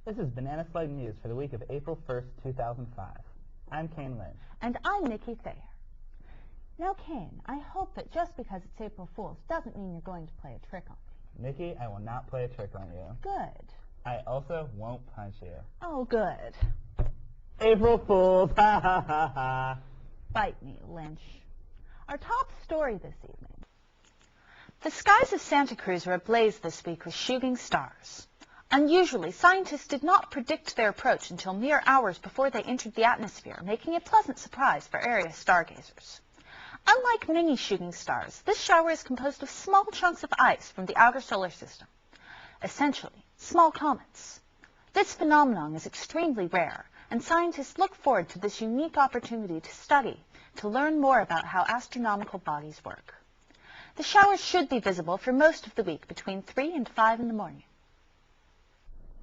This is Banana Slug News for the week of April 1st, 2005. I'm Kane Lynch. And I'm Nikki Thayer. Now, Kane, I hope that just because it's April Fool's doesn't mean you're going to play a trick on me. Nikki, I will not play a trick on you. Good. I also won't punch you. Oh, good. April Fools! Ha ha ha ha! Bite me, Lynch. Our top story this evening. The skies of Santa Cruz were ablaze this week with shooting stars. Unusually, scientists did not predict their approach until mere hours before they entered the atmosphere, making a pleasant surprise for area stargazers. Unlike many shooting stars, this shower is composed of small chunks of ice from the outer solar system, essentially small comets. This phenomenon is extremely rare, and scientists look forward to this unique opportunity to study, to learn more about how astronomical bodies work. The showers should be visible for most of the week between 3 and 5 in the morning.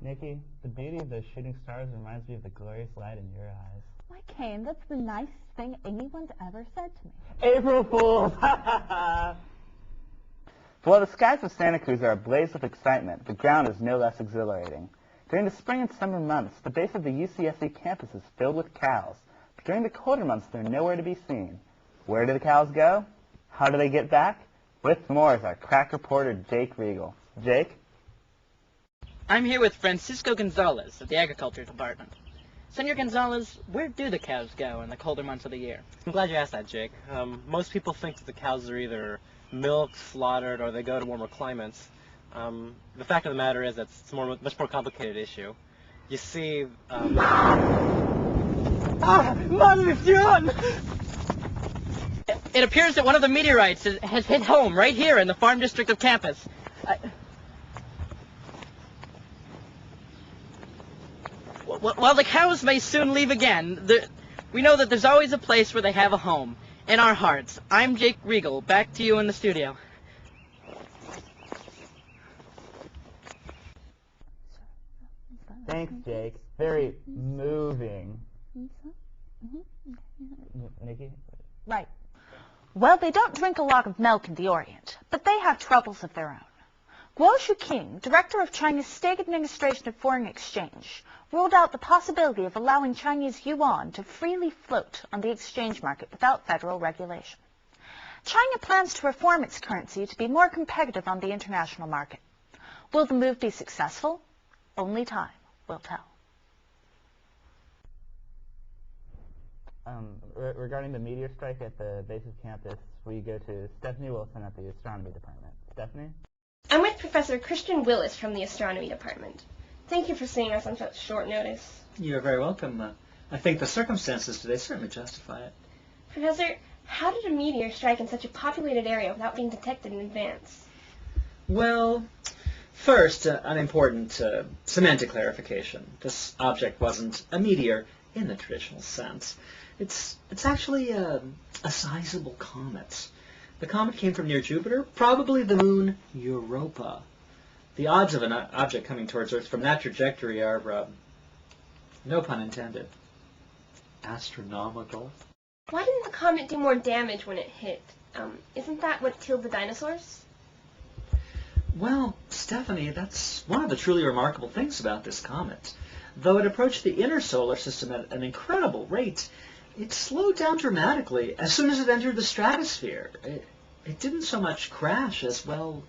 Nikki, the beauty of those shooting stars reminds me of the glorious light in your eyes. Why, Kane, that's the nicest thing anyone's ever said to me. April Fools! Ha ha ha! While the skies of Santa Cruz are ablaze with excitement, the ground is no less exhilarating. During the spring and summer months, the base of the UCSC campus is filled with cows. But during the colder months, they're nowhere to be seen. Where do the cows go? How do they get back? With more is our crack reporter, Jake Regal. Jake? I'm here with Francisco Gonzalez of the Agriculture Department. Senor Gonzalez, where do the cows go in the colder months of the year? I'm glad you asked that, Jake. Most people think that the cows are either milked, slaughtered, or they go to warmer climates. The fact of the matter is that it's a much more complicated issue. You see, It appears that one of the meteorites has hit home right here in the farm district of campus. While the cows may soon leave again, we know that there's always a place where they have a home. In our hearts. I'm Jake Regal. Back to you in the studio. Thanks, Jake. Very moving. Nikki? Right. Well, they don't drink a lot of milk in the Orient, but they have troubles of their own. Guo Shuqing, director of China's State Administration of Foreign Exchange, ruled out the possibility of allowing Chinese yuan to freely float on the exchange market without federal regulation. China plans to reform its currency to be more competitive on the international market. Will the move be successful? Only time will tell. Regarding the meteor strike at the base of campus, we go to Stephanie Wilson at the Astronomy Department. Stephanie? I'm with Professor Christian Willis from the Astronomy Department. Thank you for seeing us on such short notice. You're very welcome. I think the circumstances today certainly justify it. Professor, how did a meteor strike in such a populated area without being detected in advance? Well, first, an important semantic clarification. This object wasn't a meteor in the traditional sense. It's actually a sizable comet. The comet came from near Jupiter, probably the moon Europa. The odds of an object coming towards Earth from that trajectory are, no pun intended, astronomical. Why didn't the comet do more damage when it hit? Isn't that what killed the dinosaurs? Well, Stephanie, that's one of the truly remarkable things about this comet. Though it approached the inner solar system at an incredible rate, it slowed down dramatically as soon as it entered the stratosphere. It didn't so much crash as, well,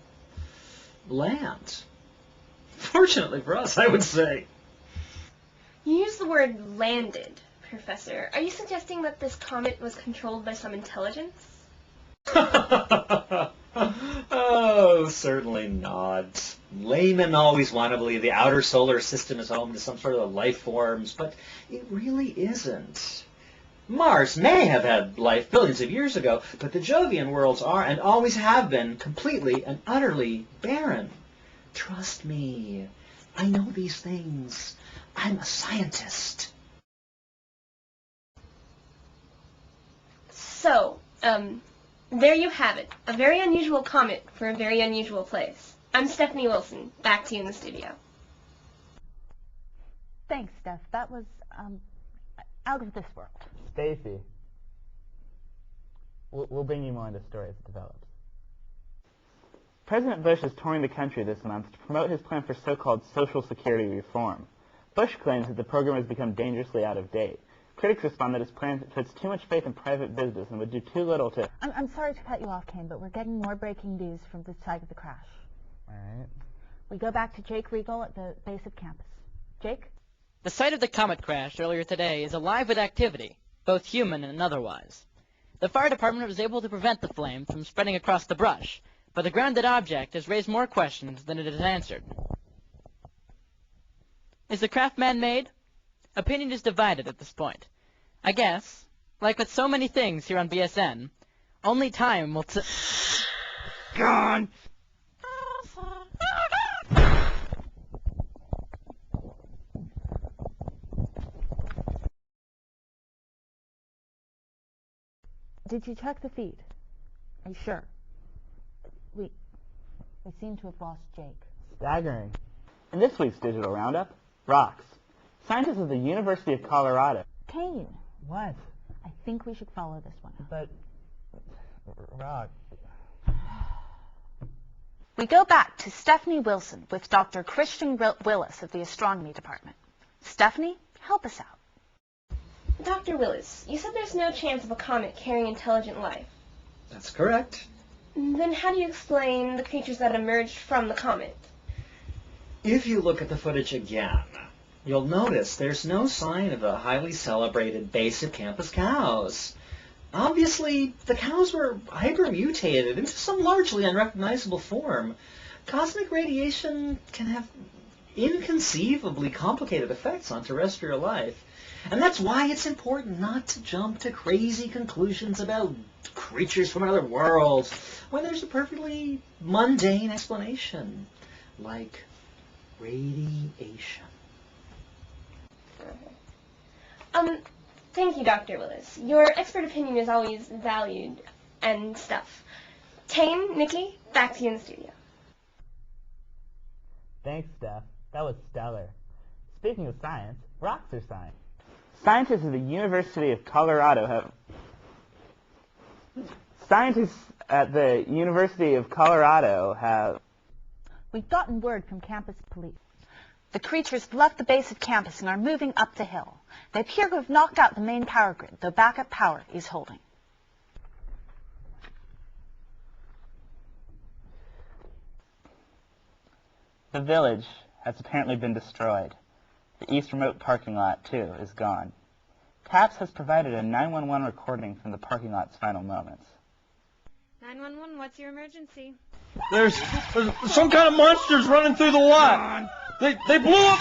land. Fortunately for us, I would say. You used the word landed, Professor. Are you suggesting that this comet was controlled by some intelligence? Oh, certainly not. Laymen always want to believe the outer solar system is home to some sort of life forms, but it really isn't. Mars may have had life billions of years ago, but the Jovian worlds are and always have been completely and utterly barren. Trust me. I know these things. I'm a scientist. So, there you have it. A very unusual comet for a very unusual place. I'm Stephanie Wilson. Back to you in the studio. Thanks, Steph. That was, out of this world. Stacy, we'll bring you more on the story as it develops. President Bush is touring the country this month to promote his plan for so-called Social Security reform. Bush claims that the program has become dangerously out of date. Critics respond that his plan puts too much faith in private business and would do too little to... I'm sorry to cut you off, Kane, but we're getting more breaking news from the site of the crash. All right. We go back to Jake Regal at the base of campus. Jake? The site of the comet crash earlier today is alive with activity, both human and otherwise. The fire department was able to prevent the flame from spreading across the brush, but the grounded object has raised more questions than it has answered. Is the craft man-made? Opinion is divided at this point. I guess, like with so many things here on BSN, only time will Gone! Did you check the feed? Are you sure? We seem to have lost Jake. Staggering. In this week's Digital Roundup, rocks. Scientists of the University of Colorado. Kane, What? I think we should follow this one up. But... rock... We go back to Stephanie Wilson with Dr. Christian Willis of the Astronomy Department. Stephanie, help us out. Dr. Willis, you said there's no chance of a comet carrying intelligent life. That's correct. Then how do you explain the creatures that emerged from the comet? If you look at the footage again, you'll notice there's no sign of the highly celebrated base of campus cows. Obviously, the cows were hypermutated into some largely unrecognizable form. Cosmic radiation can have inconceivably complicated effects on terrestrial life. And that's why it's important not to jump to crazy conclusions about creatures from another world when there's a perfectly mundane explanation, like radiation. Thank you, Dr. Willis. Your expert opinion is always valued and stuff. Kane, Nikki, back to you in the studio. Thanks, Steph. That was stellar. Speaking of science, rocks are science. Scientists at the University of Colorado have... Scientists at the University of Colorado have... We've gotten word from campus police. The creatures have left the base of campus and are moving up the hill. They appear to have knocked out the main power grid, though backup power is holding. The village has apparently been destroyed. The east remote parking lot, too, is gone. TAPS has provided a 911 recording from the parking lot's final moments. 911, what's your emergency? There's some kind of monsters running through the lot. They blew up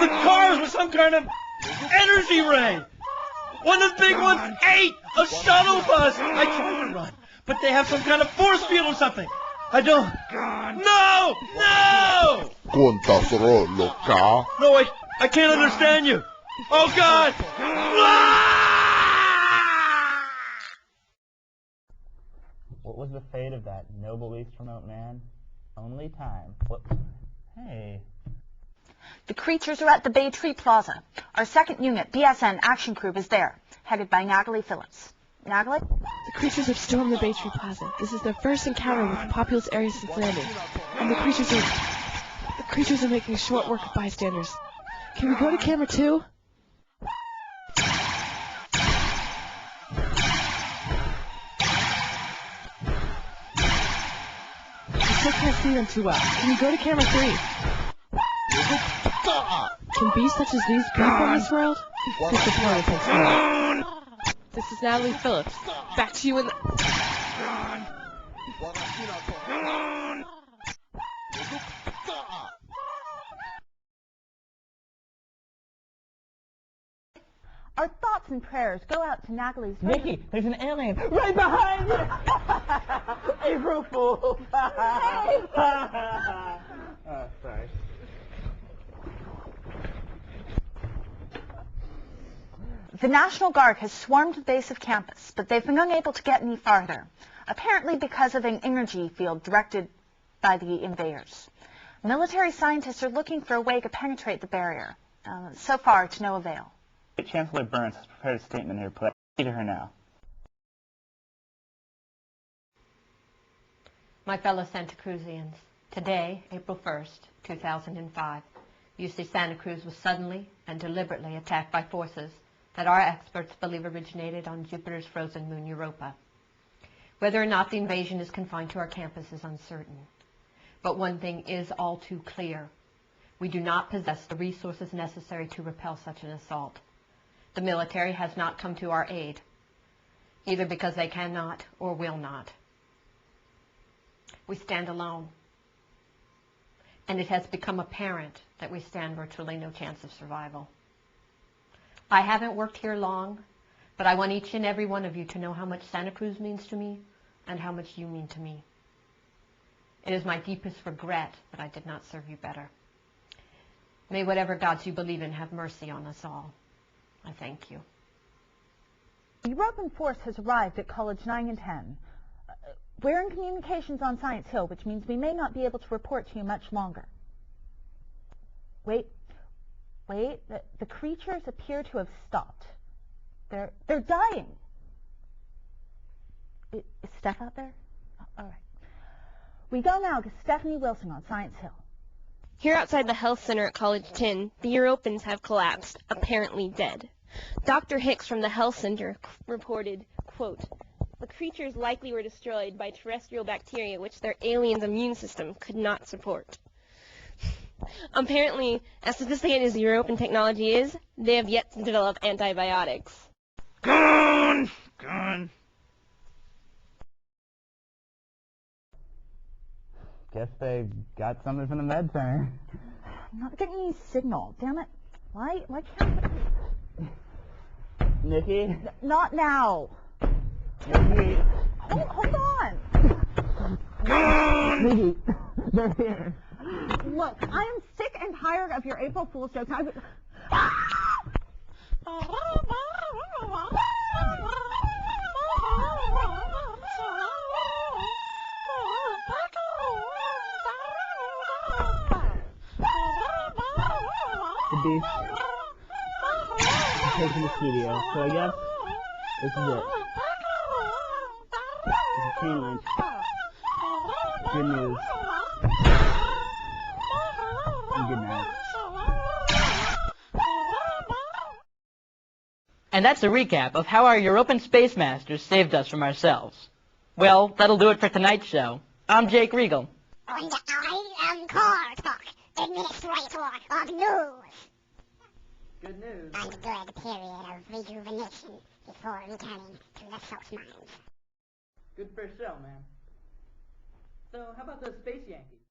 the cars with some kind of energy ray. One of the big ones ate a shuttle bus. I tried to run, but they have some kind of force field or something. I don't. No! No! No, I can't understand you. Oh, God! What was the fate of that noble east remote man? Only time. Hey. The creatures are at the Bay Tree Plaza. Our second unit, BSN Action Crew, is there, headed by Natalie Phillips. Natalie? The creatures have stormed the Bay Tree Plaza. This is their first encounter with the populous area since landing. And the creatures are making short work of bystanders. Can we go to camera 2? I still can't see them too well. Can we go to camera 3? Can beasts such as these be from this world? Disappointed, thanks for This is Natalie Phillips. Back to you in the... Our thoughts thoughts and prayers go out to Natalie's... Nikki, there's an alien right behind you! April Fool! Oh, sorry. The National Guard has swarmed the base of campus, but they've been unable to get any farther, apparently because of an energy field directed by the invaders. Military scientists are looking for a way to penetrate the barrier. So far, to no avail. Chancellor Burns has prepared a statement here. Play to her now. My fellow Santa Cruzians, today, April 1st, 2005, UC Santa Cruz was suddenly and deliberately attacked by forces that our experts believe originated on Jupiter's frozen moon Europa. Whether or not the invasion is confined to our campus is uncertain. But one thing is all too clear. We do not possess the resources necessary to repel such an assault. The military has not come to our aid, either because they cannot or will not. We stand alone. And it has become apparent that we stand virtually no chance of survival. I haven't worked here long, but I want each and every one of you to know how much Santa Cruz means to me and how much you mean to me. It is my deepest regret that I did not serve you better. May whatever gods you believe in have mercy on us all. I thank you. The European force has arrived at College 9 and 10. We're in communications on Science Hill, which means we may not be able to report to you much longer. Wait, the creatures appear to have stopped. They're dying. Is Steph out there? Oh, all right. We go now to Stephanie Wilson on Science Hill. Here outside the health center at College 10, the Europans have collapsed, apparently dead. Dr. Hicks from the health center reported, quote, "The creatures likely were destroyed by terrestrial bacteria which their alien's immune system could not support." Apparently, as sophisticated as the European technology is, they have yet to develop antibiotics. Gone! Guess they got something from the med center. I'm not getting any signal. Damn it. Why can't I... Nikki? Not now. Nikki? Hold on. Nikki, they're here. Look, I am sick and tired of your April Fool's jokes. The beast is taking the studio, so I guess this is it. This is chain lunch. Good news. And good night. And that's a recap of how our European space masters saved us from ourselves. Well, that'll do it for tonight's show. I'm Jake Regal. And I am Cartok, administrator of news. Good news. And a good period of rejuvenation before returning to the South Mines. Good first show, man. So, how about those Space Yankees?